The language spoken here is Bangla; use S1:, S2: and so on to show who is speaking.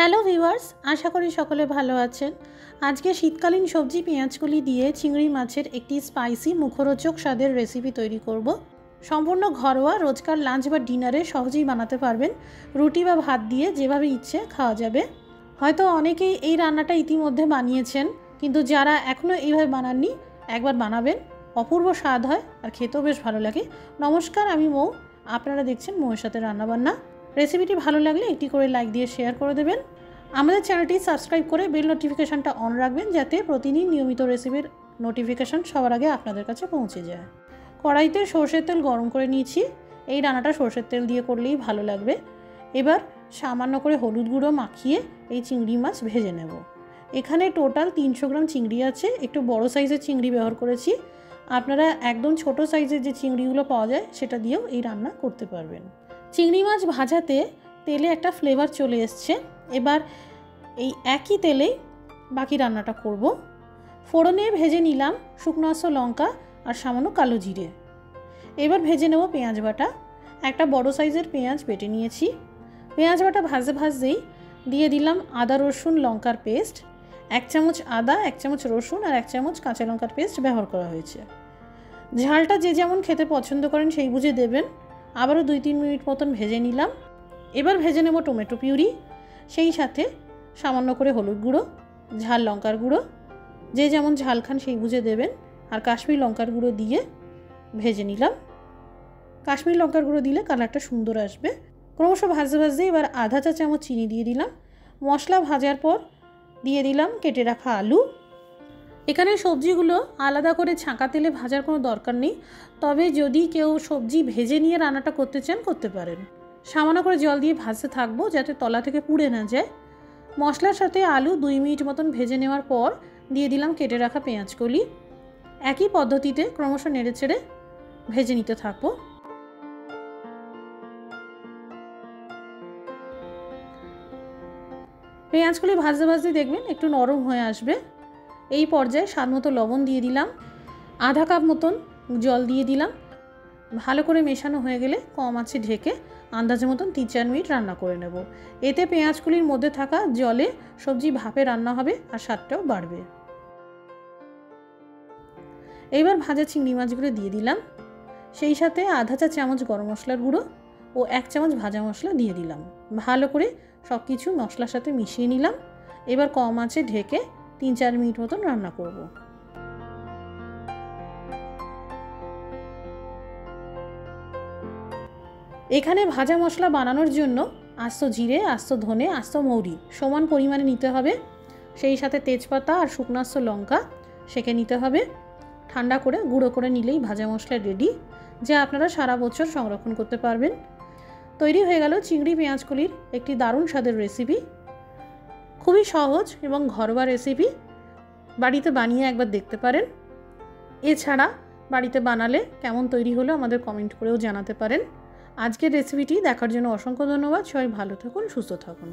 S1: হ্যালো ভিউয়ার্স, আশা করি সকলে ভালো আছেন। আজকে শীতকালীন সবজি পেঁয়াজকলি দিয়ে চিংড়ি মাছের একটি স্পাইসি মুখরোচক স্বাদের রেসিপি তৈরি করব। সম্পূর্ণ ঘরোয়া, রোজকার লাঞ্চ বা ডিনারে সহজেই বানাতে পারবেন। রুটি বা ভাত দিয়ে যেভাবে ইচ্ছে খাওয়া যাবে। হয়তো অনেকেই এই রান্নাটা ইতিমধ্যে বানিয়েছেন, কিন্তু যারা এখনও এইভাবে বানাননি একবার বানাবেন, অপূর্ব স্বাদ হয় আর খেতেও বেশ ভালো লাগে। নমস্কার, আমি মৌ, আপনারা দেখছেন মৌয়ের সাথে রান্নাবান্না। রেসিপিটি ভালো লাগলে একটি করে লাইক দিয়ে শেয়ার করে দেবেন। আমাদের চ্যানেলটি সাবস্ক্রাইব করে বেল নোটিফিকেশানটা অন রাখবেন, যাতে প্রতিদিন নিয়মিত রেসিপির নোটিফিকেশান সবার আগে আপনাদের কাছে পৌঁছে যায়। কড়াইতে সরষের তেল গরম করে নিয়েছি। এই রান্নাটা সরষের তেল দিয়ে করলেই ভালো লাগবে। এবার সামান্য করে হলুদ গুঁড়ো মাখিয়ে এই চিংড়ি মাছ ভেজে নেব। এখানে টোটাল 300 গ্রাম চিংড়ি আছে। একটু বড় সাইজের চিংড়ি ব্যবহার করেছি। আপনারা একদম ছোট সাইজের যে চিংড়িগুলো পাওয়া যায় সেটা দিয়েও এই রান্না করতে পারবেন। চিংড়ি মাছ ভাজাতে তেলে একটা ফ্লেভার চলে এসছে। এবার এই একই তেলেই বাকি রান্নাটা করব। ফোড়নে ভেজে নিলাম শুকনো লঙ্কা আর সামান্য কালো জিরে। এবার ভেজে নেব পেঁয়াজ বাটা। একটা বড় সাইজের পেঁয়াজ বেটে নিয়েছি। পেঁয়াজ বাটা ভাজতেই দিয়ে দিলাম আদা রসুন লঙ্কার পেস্ট। 1 চামচ আদা, 1 চামচ রসুন আর 1 চামচ কাঁচা লঙ্কার পেস্ট ব্যবহার করা হয়েছে। ঝালটা যে যেমন খেতে পছন্দ করেন সেই বুঝে দেবেন। আবারও 2-3 মিনিট মতন ভেজে নিলাম। এবার ভেজে নেব টমেটো পিউরি, সেই সাথে সামান্য করে হলুদ গুঁড়ো, ঝাল লঙ্কার গুঁড়ো, যে যেমন ঝাল খান সেই বুঝে দেবেন, আর কাশ্মীরি লঙ্কার গুঁড়ো দিয়ে ভেজে নিলাম। কাশ্মীরি লঙ্কার গুঁড়ো দিলে কালারটা সুন্দর আসবে। ক্রমশ ভাজতে এবার আধা চা চামচ চিনি দিয়ে দিলাম। মশলা ভাজার পর দিয়ে দিলাম কেটে রাখা আলু। এখানে সবজিগুলো আলাদা করে ছাঁকা তেলে ভাজার কোনো দরকার নেই, তবে যদি কেউ সবজি ভেজে নিয়ে রান্নাটা করতে চান করতে পারেন। সামান্য করে জল দিয়ে ভাজতে থাকবো যাতে তলা থেকে পুড়ে না যায়। মশলার সাথে আলু 2 মিনিট মতন ভেজে নেওয়ার পর দিয়ে দিলাম কেটে রাখা পেঁয়াজকলি। একই পদ্ধতিতে ক্রমশ নেড়ে ছেড়ে ভেজে নিতে থাকবো। পেঁয়াজকলি ভাজতে দেখবেন একটু নরম হয়ে আসবে। এই পর্যায়ে স্বাদমতো লবণ দিয়ে দিলাম। আধা কাপ মতন জল দিয়ে দিলাম। ভালো করে মেশানো হয়ে গেলে কম আঁচে ঢেকে আন্দাজের মতন 3-4 মিনিট রান্না করে নেব। এতে পেঁয়াজকলির মধ্যে থাকা জলে সবজি ভাপে রান্না হবে আর স্বাদটাও বাড়বে। এবার ভাজা চিংড়ি মাছগুলো দিয়ে দিলাম। সেই সাথে আধা চা চামচ গরম মশলার গুঁড়ো ও 1 চামচ ভাজা মশলা দিয়ে দিলাম। ভালো করে সব কিছু মশলার সাথে মিশিয়ে নিলাম। এবার কম আঁচে ঢেকে 3-4 মিনিট মতন রান্না করব। এখানে ভাজা মশলা বানানোর জন্য আস্ত জিরে, আস্ত ধনে, আস্ত মৌরি সমান পরিমাণে নিতে হবে। সেই সাথে তেজপাতা আর শুকনো লঙ্কা সেঁকে নিতে হবে। ঠান্ডা করে গুঁড়ো করে নিলেই ভাজা মশলা রেডি, যা আপনারা সারা বছর সংরক্ষণ করতে পারবেন। তৈরি হয়ে গেল চিংড়ি পেঁয়াজকলির একটি দারুণ স্বাদের রেসিপি। খুবই সহজ এবং ঘরোয়া রেসিপি। বাড়িতে বানিয়ে একবার দেখতে পারেন। এছাড়া বাড়িতে বানালে কেমন তৈরি হলো আমাদের কমেন্ট করেও জানাতে পারেন। আজকের রেসিপিটি দেখার জন্য অসংখ্য ধন্যবাদ। সবাই ভালো থাকুন, সুস্থ থাকুন।